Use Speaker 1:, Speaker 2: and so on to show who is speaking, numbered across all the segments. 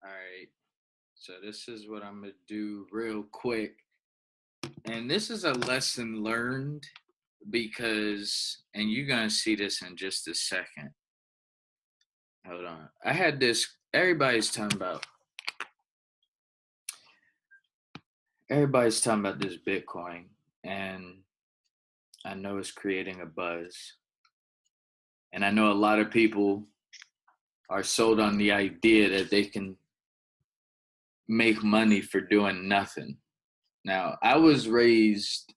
Speaker 1: All right. So this is what I'm gonna do real quick. And this is a lesson learned because and you're gonna see this in just a second. Hold on. I had this everybody's talking about this Bitcoin, and I know it's creating a buzz. And I know a lot of people are sold on the idea that they can make money for doing nothing. Now, I was raised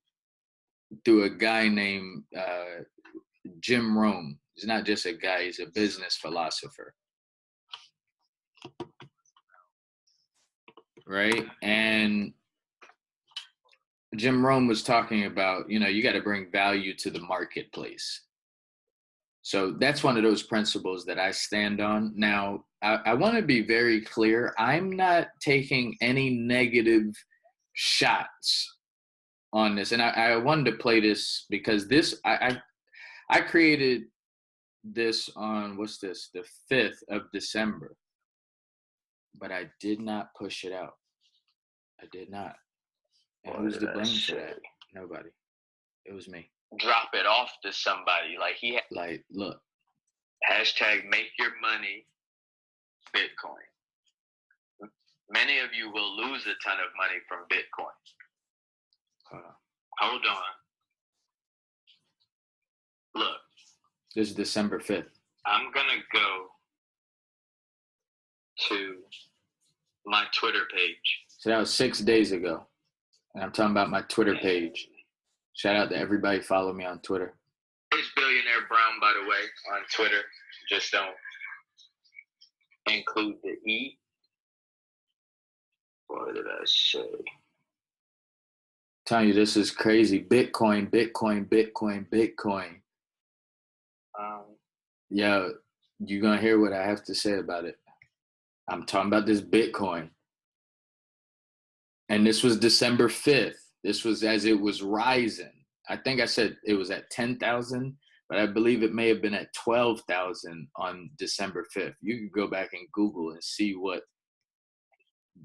Speaker 1: through a guy named Jim Rohn. He's not just a guy, he's a business philosopher, right? And Jim Rohn was talking about, you got to bring value to the marketplace. So that's one of those principles that I stand on. Now, I want to be very clear. I'm not taking any negative shots on this. And I wanted to play this because I created this on, what's this, the 5th of December, but I did not push it out. I did not. And
Speaker 2: What
Speaker 1: who's
Speaker 2: did
Speaker 1: to
Speaker 2: I
Speaker 1: blame for
Speaker 2: say?
Speaker 1: that? Nobody. It was me.
Speaker 2: Drop it off to somebody.
Speaker 1: Like, look,
Speaker 2: Hashtag make your money Bitcoin. Many of you will lose a ton of money from Bitcoin. Hold on. Look,
Speaker 1: this is December 5th.
Speaker 2: I'm going to go to my Twitter page.
Speaker 1: So that was 6 days ago. And I'm talking about my Twitter page. Shout out to everybody follow me on Twitter.
Speaker 2: It's Billionaire Brown, by the way, on Twitter. Just don't include the E. What did I say?
Speaker 1: Telling you, this is crazy. Bitcoin, Bitcoin, Bitcoin, Bitcoin. Yeah, you're going to hear what I have to say about it. I'm talking about this Bitcoin. And this was December 5th. This was as it was rising. I think I said it was at 10,000, but I believe it may have been at 12,000 on December 5th. You can go back and Google and see what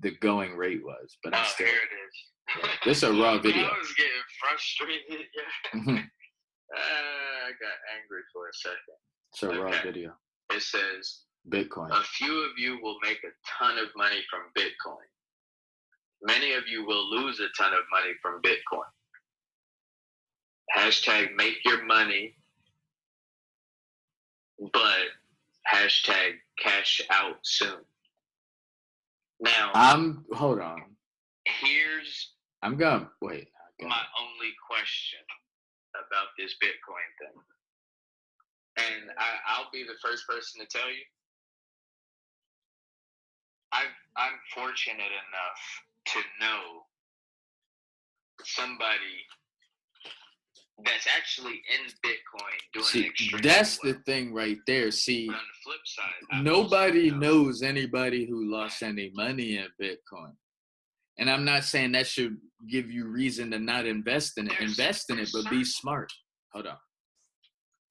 Speaker 1: the going rate was. But I'm still.
Speaker 2: Here it is.
Speaker 1: Yeah, this is a raw video.
Speaker 2: I was getting frustrated. I got angry for a second.
Speaker 1: It's a raw video.
Speaker 2: It says,
Speaker 1: Bitcoin.
Speaker 2: A few of you will make a ton of money from Bitcoin. Many of you will lose a ton of money from Bitcoin. Hashtag make your money, but hashtag cash out soon. Now,
Speaker 1: hold on. I'm going, wait.
Speaker 2: My only question about this Bitcoin thing. And I'll be the first person to tell you, I'm fortunate enough to know somebody that's actually in Bitcoin doing extremely
Speaker 1: that's
Speaker 2: well.
Speaker 1: The thing right there. See,
Speaker 2: but on the flip side,
Speaker 1: nobody knows anybody who lost any money in Bitcoin. And I'm not saying that should give you reason to not invest in it. Invest in it, but be smart. Hold on.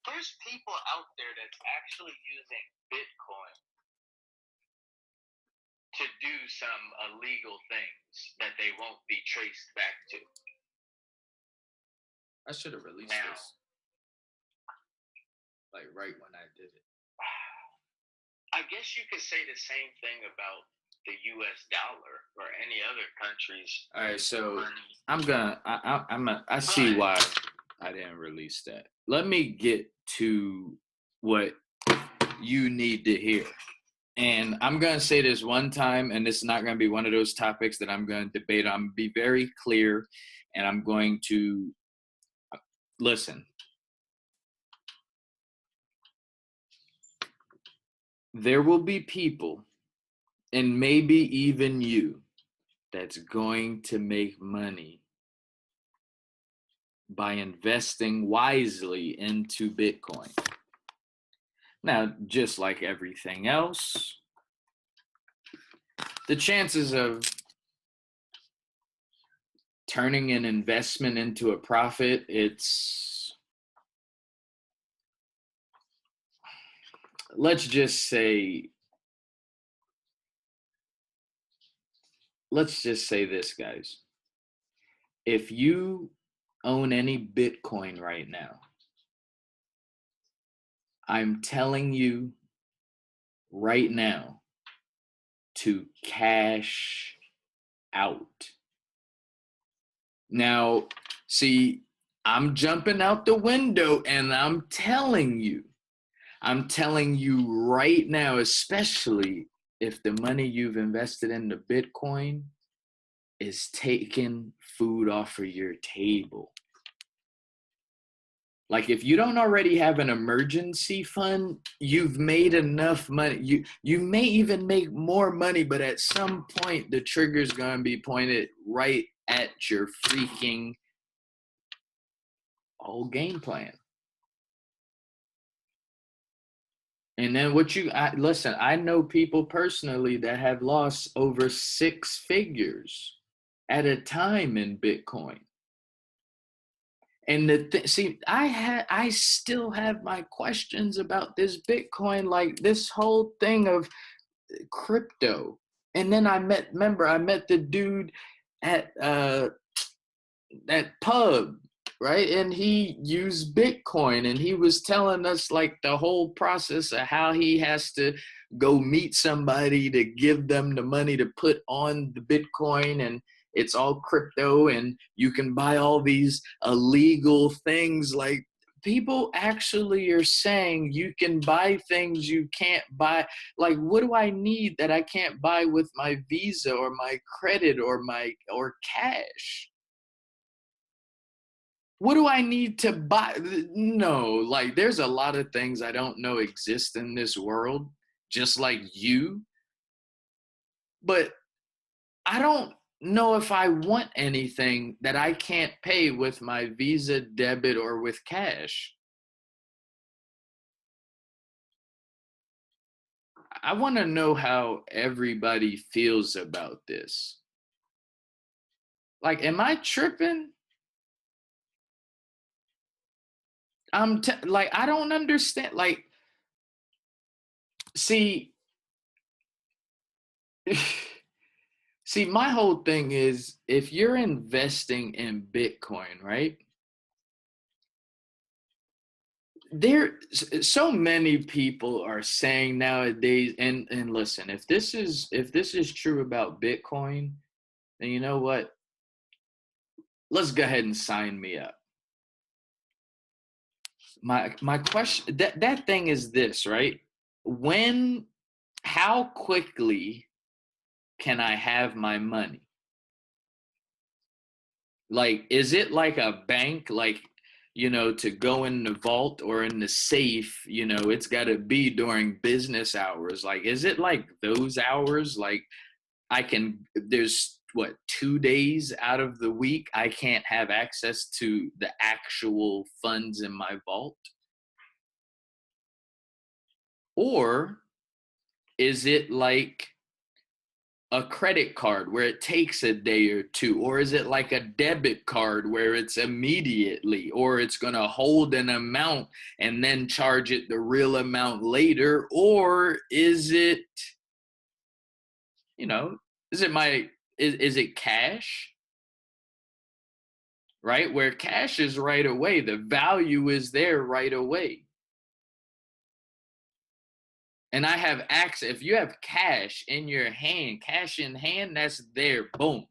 Speaker 2: There's people out there that's actually using Bitcoin to do some illegal things that they won't be traced back to.
Speaker 1: I should have released this. Like right when I did it.
Speaker 2: I guess you could say the same thing about the US dollar or any other country's.
Speaker 1: All right, so money. I see why I didn't release that. Let me get to what you need to hear. And I'm going to say this one time, and this is not going to be one of those topics that I'm going to debate. I'm going to be very clear, and I'm going to listen. There will be people, and maybe even you, that's going to make money by investing wisely into Bitcoin. Now, just like everything else, the chances of turning an investment into a profit, let's just say let's just say this, guys. If you own any Bitcoin right now, I'm telling you right now to cash out. Now, see, I'm jumping out the window and I'm telling you right now, especially if the money you've invested into Bitcoin is taking food off of your table. Like, if you don't already have an emergency fund, you've made enough money. You may even make more money, but at some point the trigger's gonna be pointed right at your freaking whole game plan. And then listen, I know people personally that have lost over 6 figures at a time in Bitcoin. And I still have my questions about this Bitcoin, like this whole thing of crypto. And then I met the dude at that pub, right? And he used Bitcoin, and he was telling us like the whole process of how he has to go meet somebody to give them the money to put on the Bitcoin, and it's all crypto, and you can buy all these illegal things. Like, people actually are saying you can buy things you can't buy. Like, what do I need that I can't buy with my Visa or my credit or cash? What do I need to buy? No, like, there's a lot of things I don't know exist in this world, just like you. But I don't know if I want anything that I can't pay with my Visa, debit, or with cash. I want to know how everybody feels about this. Like, am I tripping? Like, I don't understand. Like, see, see, my whole thing is, if you're investing in Bitcoin, right? So many people are saying nowadays, and listen, if this is true about Bitcoin, then you know what? Let's go ahead and sign me up. My question, that thing is this, right? How quickly can I have my money? Like, is it like a bank, like, to go in the vault or in the safe, it's got to be during business hours? Like, is it like those hours? Like, there's what, 2 days out of the week I can't have access to the actual funds in my vault? Or is it like a credit card where it takes a day or two? Or is it like a debit card where it's immediately, or it's going to hold an amount and then charge it the real amount later? Or is it, is it cash? Right? Where cash is right away, the value is there right away. And I have access. If you have cash in your hand, cash in hand, that's there. Boom.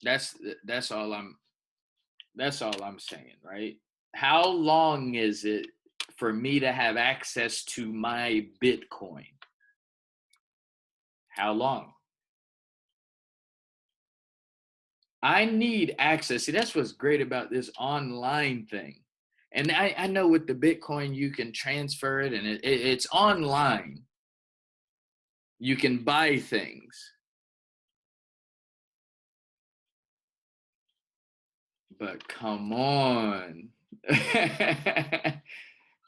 Speaker 1: That's all I'm saying, right? How long is it for me to have access to my Bitcoin? How long? I need access. See, that's what's great about this online thing. And I know with the Bitcoin, you can transfer it, and it's online. You can buy things. But come on.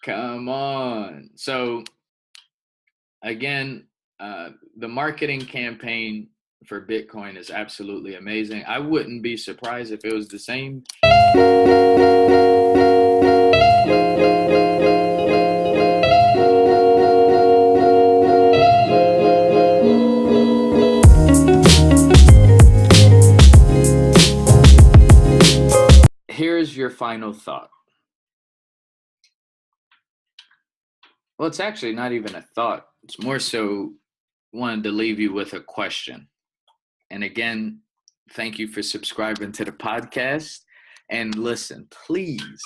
Speaker 1: Come on. So, again, the marketing campaign for Bitcoin is absolutely amazing. I wouldn't be surprised if it was the same. final thought. Well, it's actually not even a thought. It's more so wanted to leave you with a question. And again, thank you for subscribing to the podcast. And listen, please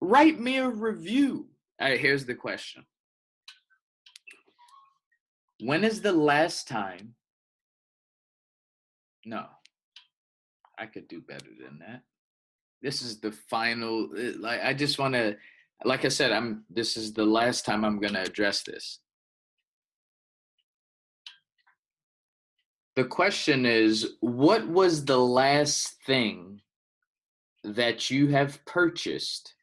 Speaker 1: write me a review. All right, here's the question. When is the last time? No, I could do better than that. This is the final, like, I just want to, like I said, this is the last time I'm going to address this. The question is, what was the last thing that you have purchased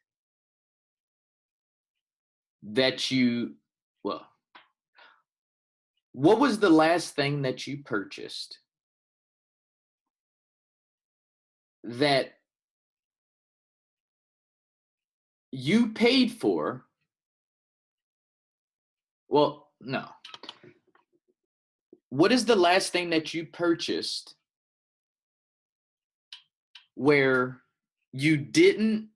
Speaker 1: what was the last thing that you purchased that you paid for? Well, no. What is the last thing that you purchased where you didn't,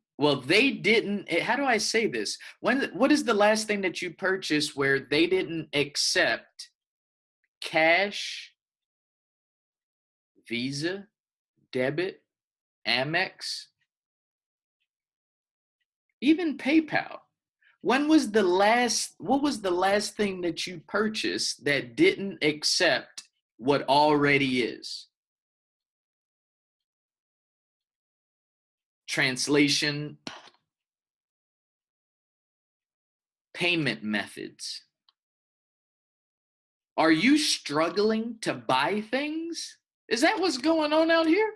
Speaker 1: they didn't, how do I say this? What is the last thing that you purchased where they didn't accept cash, Visa, debit, Amex, even PayPal? What was the last thing that you purchased that didn't accept what already is? Translation, payment methods. Are you struggling to buy things? Is that what's going on out here?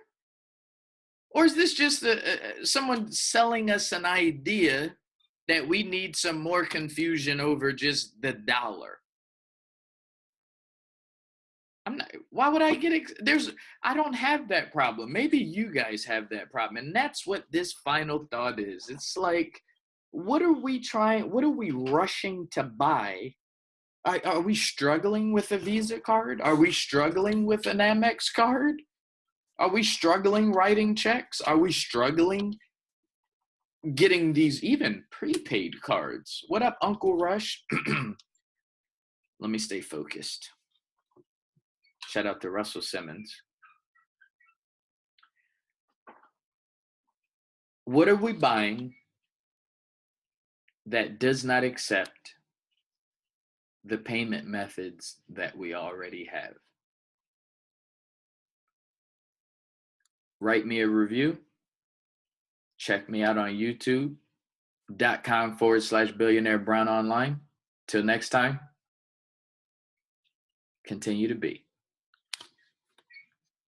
Speaker 1: Or is this just someone selling us an idea that we need some more confusion over just the dollar? Why would I I don't have that problem. Maybe you guys have that problem. And that's what this final thought is. It's like, what are we rushing to buy? Are we struggling with a Visa card? Are we struggling with an Amex card? Are we struggling writing checks? Are we struggling getting these even prepaid cards? What up, Uncle Rush? Let me stay focused. Shout out to Russell Simmons. What are we buying that does not accept the payment methods that we already have? Write me a review. Check me out on youtube.com/billionaire Brown online. Till next time, continue to be.